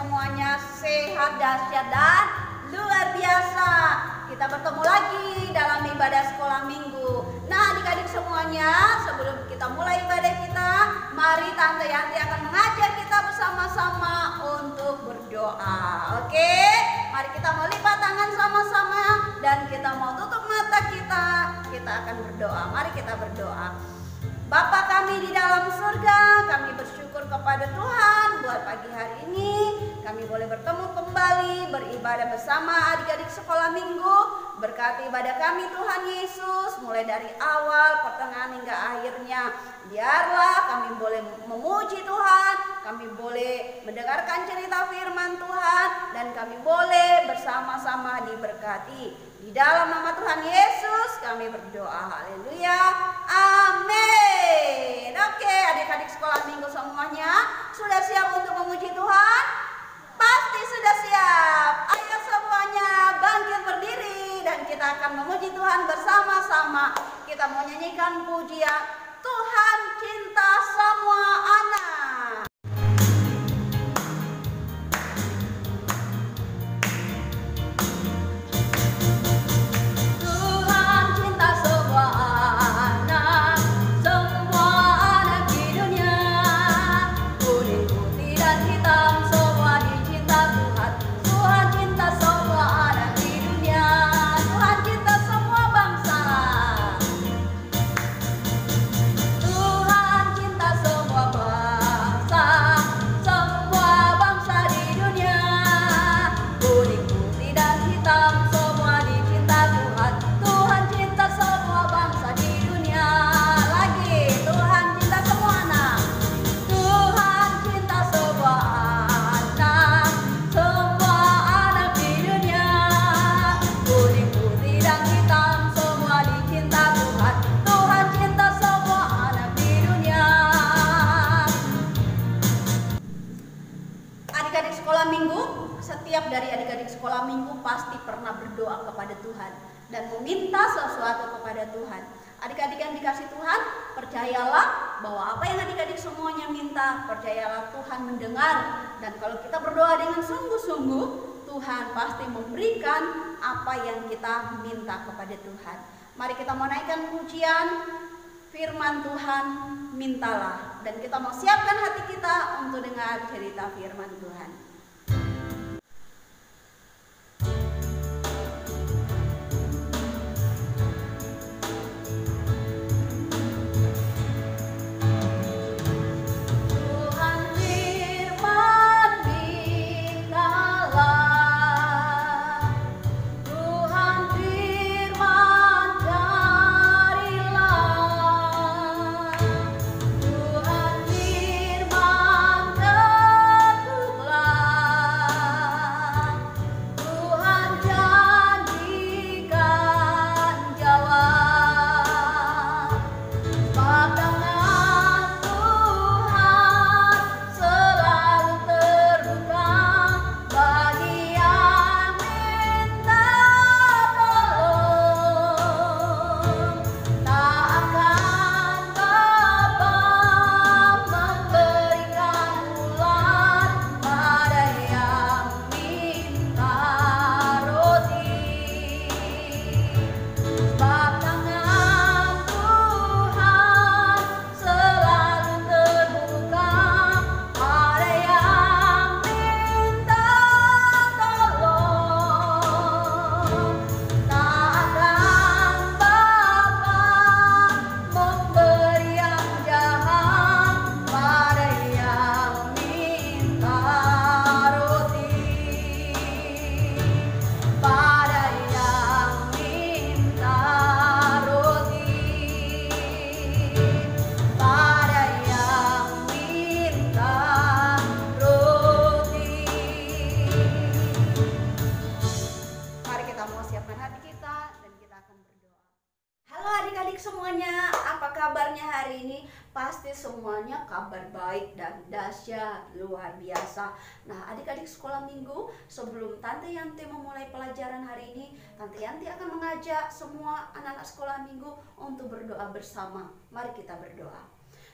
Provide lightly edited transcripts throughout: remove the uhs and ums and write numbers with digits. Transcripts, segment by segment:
semuanya sehat, dahsyat, dan luar biasa. Kita bertemu lagi dalam ibadah sekolah minggu. Nah, adik-adik semuanya, sebelum kita mulai ibadah kita, mari Tante Yanti akan mengajak kita bersama-sama untuk berdoa. Oke? Mari kita mau lipat tangan sama-sama dan kita mau tutup mata kita. Kita akan berdoa. Mari kita berdoa. Bapa kami di dalam surga, kami bersyukur kepada Tuhan buat pagi hari ini. Kami boleh bertemu kembali, beribadah bersama adik-adik sekolah minggu. Berkati ibadah kami Tuhan Yesus, mulai dari awal, pertengahan hingga akhirnya. Biarlah kami boleh memuji Tuhan, kami boleh mendengarkan cerita firman Tuhan, dan kami boleh bersama-sama diberkati. Di dalam nama Tuhan Yesus kami berdoa. Haleluya. Amin. Oke, adik-adik sekolah minggu semuanya sudah siap untuk memuji Tuhan? Pasti sudah siap. Ayo semuanya bangkit berdiri dan kita akan memuji Tuhan bersama-sama. Kita mau nyanyikan pujian Tuhan cinta semua anak. Setiap dari adik-adik sekolah minggu pasti pernah berdoa kepada Tuhan dan meminta sesuatu kepada Tuhan. Adik-adik yang dikasih Tuhan, percayalah bahwa apa yang adik-adik semuanya minta, percayalah Tuhan mendengar. Dan kalau kita berdoa dengan sungguh-sungguh, Tuhan pasti memberikan apa yang kita minta kepada Tuhan. Mari kita mau naikkan pujian firman Tuhan, mintalah. Dan kita mau siapkan hati kita untuk dengar cerita firman Tuhan. Semuanya, apa kabarnya hari ini? Pasti semuanya kabar baik dan dahsyat, luar biasa. Nah, adik-adik sekolah minggu, sebelum Tante Yanti memulai pelajaran hari ini, Tante Yanti akan mengajak semua anak-anak sekolah minggu untuk berdoa bersama. Mari kita berdoa.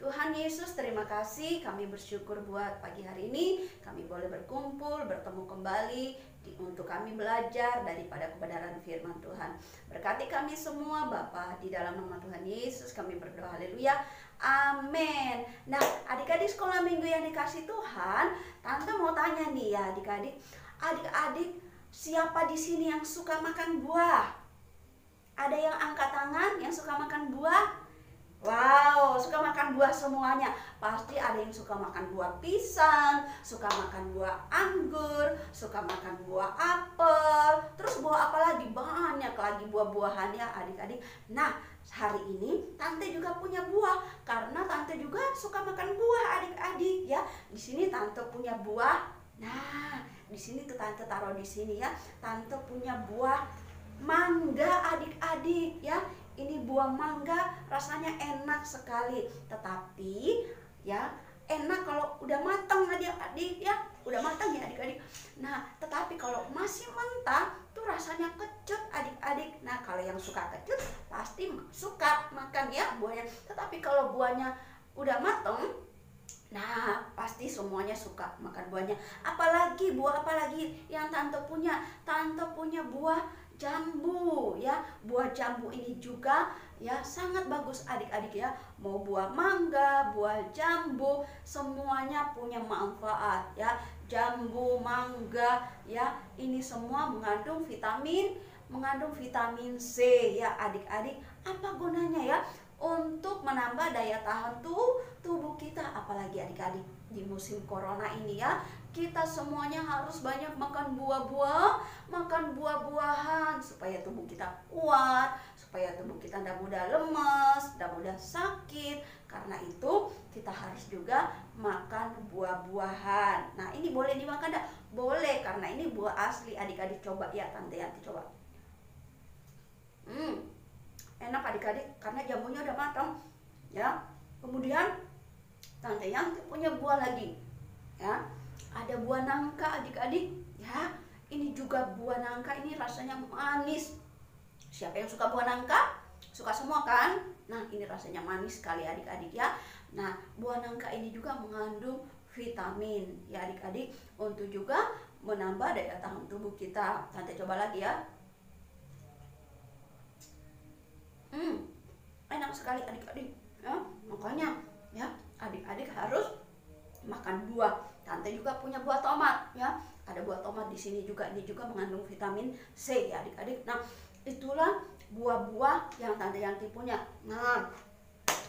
Tuhan Yesus, terima kasih, kami bersyukur buat pagi hari ini kami boleh berkumpul, bertemu kembali untuk kami belajar daripada kebenaran firman Tuhan. Berkati kami semua Bapa, di dalam nama Tuhan Yesus kami berdoa, haleluya, amin. Nah, adik-adik sekolah minggu yang dikasih Tuhan, Tante mau tanya nih ya adik-adik, siapa di sini yang suka makan buah? Ada yang angkat tangan yang suka makan buah? Wow, suka makan buah semuanya. Pasti ada yang suka makan buah pisang, suka makan buah anggur, suka makan buah apel. Terus buah apa lagi? Banyak lagi buah-buahan ya adik-adik. Nah, hari ini Tante juga punya buah karena Tante juga suka makan buah adik-adik ya. Di sini Tante punya buah. Nah, di sini tuh Tante taruh di sini ya. Tante punya buah mangga adik-adik ya. Ini buah mangga rasanya enak sekali, tetapi ya enak kalau udah matang adik-adik ya, udah matang ya adik-adik. Nah, tetapi kalau masih mentah tuh rasanya kecut adik-adik. Nah, kalau yang suka kecut pasti suka makan ya buahnya. Tetapi kalau buahnya udah matang, nah pasti semuanya suka makan buahnya. Apalagi buah apalagi yang Tante punya? Tante punya buah jambu ya. Buah jambu ini juga ya sangat bagus adik-adik ya. Mau buah mangga, buah jambu, semuanya punya manfaat ya. Jambu, mangga ya, ini semua mengandung vitamin C ya adik-adik. Apa gunanya ya? Untuk menambah daya tahan tubuh kita. Apalagi adik-adik di musim corona ini ya, kita semuanya harus banyak makan buah-buahan supaya tubuh kita kuat, supaya tubuh kita tidak mudah lemas, tidak mudah sakit. Karena itu kita harus juga makan buah-buahan. Nah, ini boleh dimakan enggak? Boleh, karena ini buah asli adik-adik. Coba ya Tante Yanti coba. Enak adik-adik karena jambunya udah matang ya. Kemudian Tante Yanti punya buah lagi ya. Ada buah nangka adik-adik ya. Ini juga buah nangka, ini rasanya manis. Siapa yang suka buah nangka? Suka semua kan? Nah, ini rasanya manis sekali adik-adik ya. Nah, buah nangka ini juga mengandung vitamin ya adik-adik, untuk juga menambah daya tahan tubuh kita. Tante coba lagi ya. Enak sekali adik-adik ya. Makanya ya adik-adik harus makan buah. Tante juga punya buah tomat ya. Ada buah tomat di sini juga, ini juga mengandung vitamin C ya adik-adik. Nah, itulah buah-buah yang Tante Yanti punya. Nah,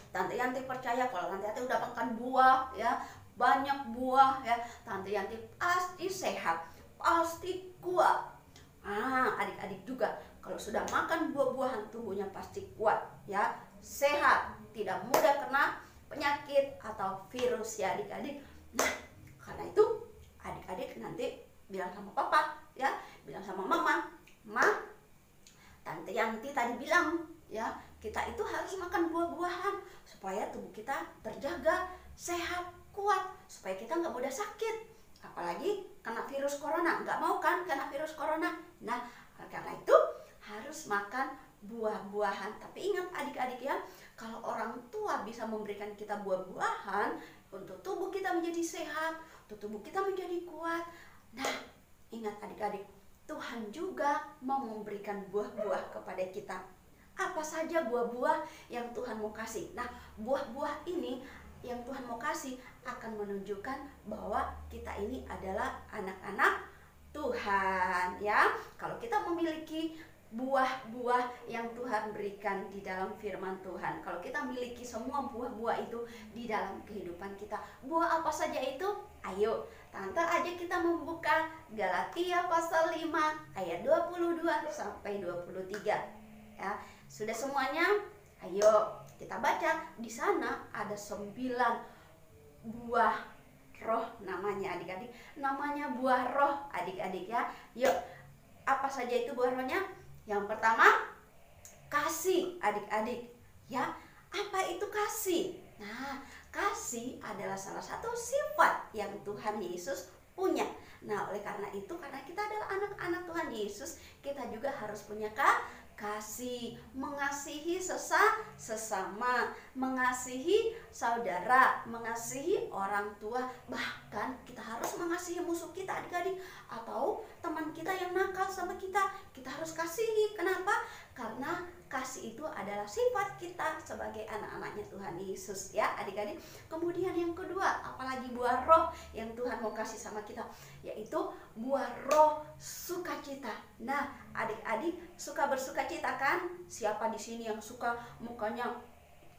Tante Yanti percaya kalau Tante Yanti udah makan buah ya, banyak buah ya, Tante Yanti pasti sehat, pasti kuat. Adik-adik juga kalau sudah makan buah-buahan tubuhnya pasti kuat ya, sehat, tidak mudah kena penyakit atau virus ya adik-adik. Nah, karena itu adik-adik nanti bilang sama papa ya, bilang sama mama, Tante Yanti tadi bilang ya, kita itu harus makan buah-buahan supaya tubuh kita terjaga, sehat, kuat, supaya kita nggak mudah sakit, apalagi kena virus corona. Nggak mau kan kena virus corona. Nah, karena itu harus makan buah-buahan. Tapi ingat adik-adik ya, kalau orang tua bisa memberikan kita buah-buahan untuk tubuh kita menjadi sehat, untuk tubuh kita menjadi kuat. Nah, ingat adik-adik, Tuhan juga mau memberikan buah-buah kepada kita. Apa saja buah-buah yang Tuhan mau kasih? Nah, buah-buah ini yang Tuhan mau kasih akan menunjukkan bahwa kita ini adalah anak-anak Tuhan ya. Kalau kita memiliki buah-buah yang Tuhan berikan di dalam firman Tuhan, kalau kita miliki semua buah-buah itu di dalam kehidupan kita, buah apa saja itu? Ayo, Tante ajak kita membuka Galatia pasal 5 ayat 22 sampai 23 ya. Sudah semuanya? Ayo kita baca. Di sana ada 9 buah roh namanya adik-adik. Namanya buah roh adik-adik ya. Yuk, apa saja itu buah rohnya? Yang pertama, kasih adik-adik ya. Apa itu kasih? Nah, kasih adalah salah satu sifat yang Tuhan Yesus punya. Nah, oleh karena itu, karena kita adalah anak-anak Tuhan Yesus, kita juga harus punya kasih, mengasihi sesama, mengasihi saudara, mengasihi orang tua, bahkan kita harus mengasihi musuh kita adik-adik, atau teman kita yang nakal sama kita harus kasihi. Kenapa? Karena kasih itu adalah sifat kita sebagai anak-anaknya Tuhan Yesus ya adik-adik. Kemudian yang kedua, apalagi buah roh yang Tuhan mau kasih sama kita, yaitu buah roh sukacita. Nah adik-adik suka bersukacita kan? Siapa di sini yang suka mukanya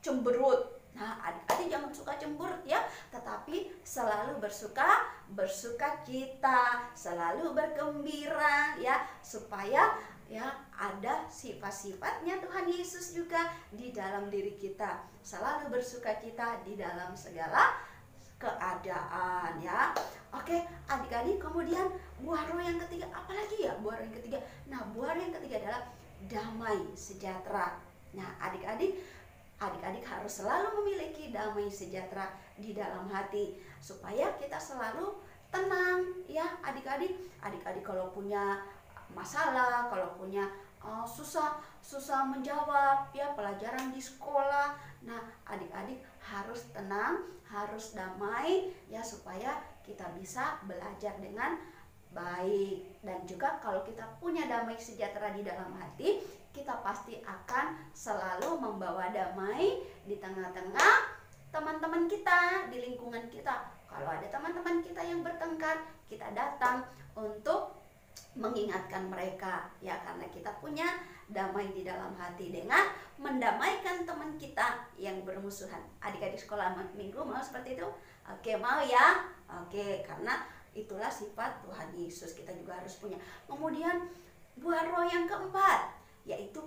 cemberut? Nah adik-adik jangan suka cemberut ya, tetapi selalu bersukacita, selalu bergembira ya, supaya ya ada sifat-sifatnya Tuhan Yesus juga di dalam diri kita. Selalu bersukacita di dalam segala keadaan ya. Oke adik-adik, kemudian buah roh yang ketiga, apalagi ya buah roh yang ketiga? Nah buah roh yang ketiga adalah damai sejahtera. Nah adik-adik harus selalu memiliki damai sejahtera di dalam hati, supaya kita selalu tenang ya adik-adik. Adik-adik kalau punya masalah, kalau punya susah menjawab ya pelajaran di sekolah, nah adik-adik harus tenang, harus damai ya, supaya kita bisa belajar dengan baik. Dan juga kalau kita punya damai sejahtera di dalam hati, kita pasti akan selalu membawa damai di tengah-tengah teman-teman kita, di lingkungan kita. Kalau ada teman-teman kita yang bertengkar, kita datang untuk mengingatkan mereka ya, karena kita punya damai di dalam hati dengan mendamaikan teman kita yang bermusuhan. Adik-adik sekolah minggu mau seperti itu? Oke, mau ya? Oke, karena itulah sifat Tuhan Yesus, kita juga harus punya. Kemudian buah roh yang keempat, yaitu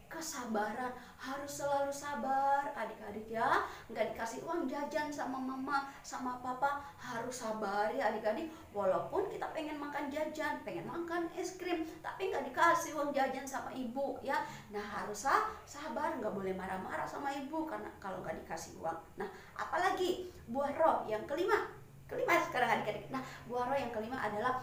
kesabaran. Harus selalu sabar adik-adik ya. Nggak dikasih uang jajan sama mama sama papa, harus sabar ya adik-adik. Walaupun kita pengen makan jajan, pengen makan es krim, tapi nggak dikasih uang jajan sama ibu ya. Nah harus sabar, nggak boleh marah-marah sama ibu karena kalau nggak dikasih uang. Nah apalagi buah roh yang kelima sekarang adik-adik. Nah buah roh yang kelima adalah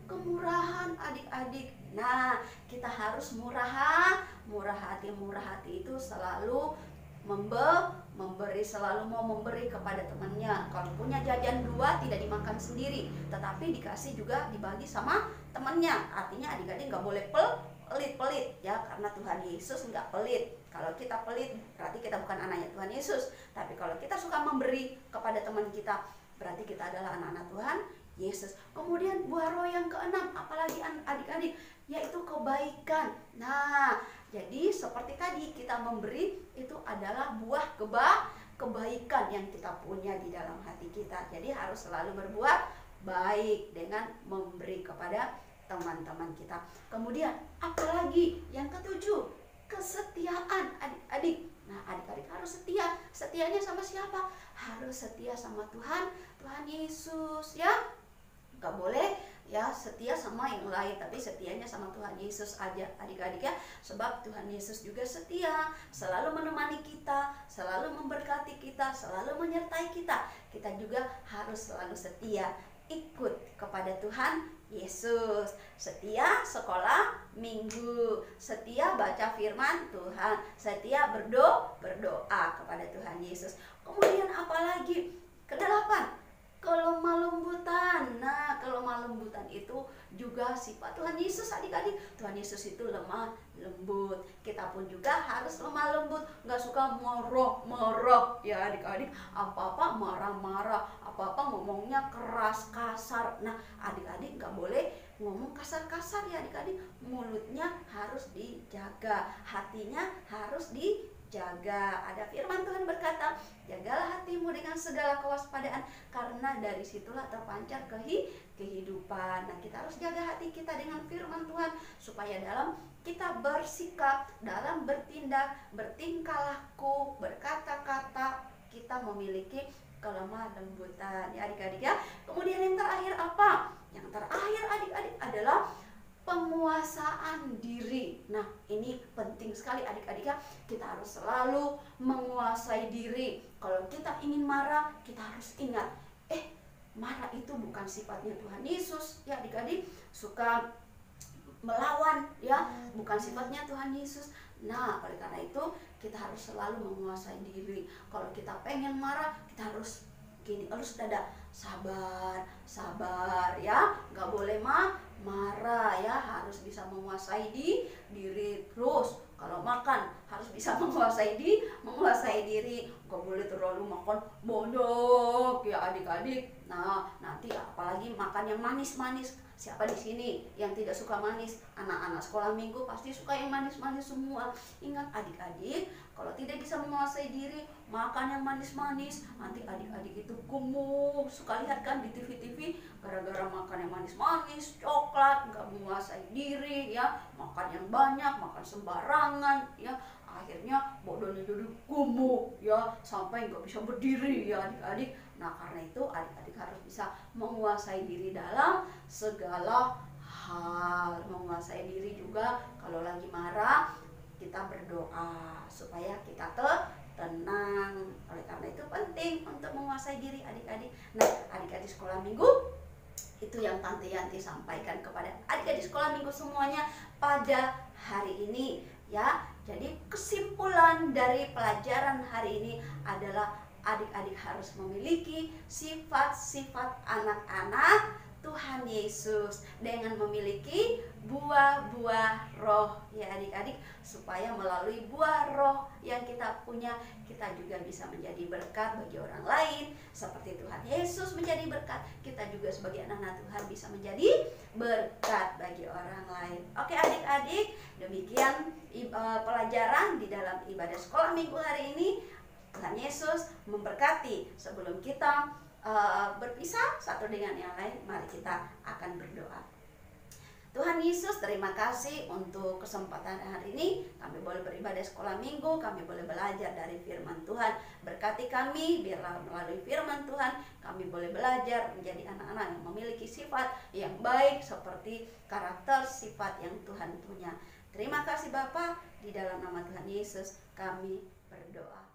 kemurahan adik-adik. Nah kita harus murah hati. Murah hati itu selalu memberi, selalu mau memberi kepada temannya. Kalau punya jajan 2 tidak dimakan sendiri, tetapi dikasih juga, dibagi sama temannya. Artinya adik-adik nggak boleh pelit ya, karena Tuhan Yesus nggak pelit. Kalau kita pelit berarti kita bukan anaknya Tuhan Yesus. Tapi kalau kita suka memberi kepada teman kita, berarti kita adalah anak-anak Tuhan Yesus. Kemudian buah roh yang keenam, apalagi adik-adik, yaitu kebaikan. Nah jadi seperti tadi kita memberi itu adalah buah kebaikan yang kita punya di dalam hati kita. Jadi harus selalu berbuat baik dengan memberi kepada teman-teman kita. Kemudian apalagi yang ketujuh, kesetiaan adik-adik. Nah adik-adik harus setia. Setianya sama siapa? Harus setia sama Tuhan Yesus ya. Gak boleh ya setia sama yang lain, tapi setianya sama Tuhan Yesus aja adik-adik ya. Sebab Tuhan Yesus juga setia, selalu menemani kita, selalu memberkati kita, selalu menyertai kita. Kita juga harus selalu setia ikut kepada Tuhan Yesus, setia sekolah minggu, setia baca firman Tuhan, setia berdoa kepada Tuhan Yesus. Kemudian apalagi kedelapan, kelemah lembutan. Nah kelemah lembutan itu juga sifat Tuhan Yesus adik-adik. Tuhan Yesus itu lemah lembut, kita pun juga harus lemah lembut. Nggak suka marah ya adik-adik, apa-apa marah-marah, apa-apa ngomongnya keras kasar. Nah adik-adik nggak boleh ngomong kasar-kasar ya adik-adik. Mulutnya harus dijaga, hatinya harus dijaga. Ada firman Tuhan berkata, jagalah hatimu dengan segala kewaspadaan, karena dari situlah terpancar kehidupan. Nah kita harus jaga hati kita dengan firman Tuhan, supaya dalam kita bersikap, dalam bertindak, bertingkah laku, berkata-kata, kita memiliki kelemah lembutan ya adik-adik ya. Kemudian yang terakhir apa? Yang terakhir adik-adik adalah penguasaan diri. Nah ini penting sekali adik-adik ya. Kita harus selalu menguasai diri. Kalau kita ingin marah, kita harus ingat, marah itu bukan sifatnya Tuhan Yesus ya adik-adik. Suka melawan ya, bukan sifatnya Tuhan Yesus. Nah, oleh karena itu kita harus selalu menguasai diri. Kalau kita pengen marah, kita harus gini, harus ada sabar ya, nggak boleh marah ya, harus bisa menguasai diri. Terus kalau makan harus bisa menguasai diri, nggak boleh terlalu makan banyak ya adik-adik. Nah, nanti apalagi makan yang manis-manis. Siapa di sini yang tidak suka manis? Anak-anak sekolah minggu pasti suka yang manis-manis semua. Ingat adik-adik, kalau tidak bisa menguasai diri, makan yang manis-manis, nanti adik-adik itu gemuk. Suka lihat kan di TV-TV, gara-gara makan yang manis-manis, coklat, nggak menguasai diri ya, makan yang banyak, makan sembarangan ya, akhirnya badannya jadi gemuk ya, sampai nggak bisa berdiri ya adik-adik. Nah, karena itu adik-adik harus bisa menguasai diri dalam segala hal. Menguasai diri juga kalau lagi marah, kita berdoa supaya kita tenang. Oleh karena itu penting untuk menguasai diri adik-adik. Nah, adik-adik sekolah minggu, itu yang Tante Yanti sampaikan kepada adik-adik sekolah minggu semuanya pada hari ini ya. Jadi kesimpulan dari pelajaran hari ini adalah adik-adik harus memiliki sifat-sifat anak-anak Tuhan Yesus dengan memiliki buah-buah roh ya adik-adik, supaya melalui buah roh yang kita punya, kita juga bisa menjadi berkat bagi orang lain. Seperti Tuhan Yesus menjadi berkat, kita juga sebagai anak-anak Tuhan bisa menjadi berkat bagi orang lain. Oke adik-adik, demikian pelajaran di dalam ibadah sekolah minggu hari ini. Tuhan Yesus memberkati. Sebelum kita berpisah satu dengan yang lain, mari kita akan berdoa. Tuhan Yesus, terima kasih untuk kesempatan hari ini. Kami boleh beribadah sekolah minggu, kami boleh belajar dari firman Tuhan. Berkati kami, biarlah melalui firman Tuhan kami boleh belajar menjadi anak-anak yang memiliki sifat yang baik, seperti karakter sifat yang Tuhan punya. Terima kasih Bapa, di dalam nama Tuhan Yesus kami berdoa.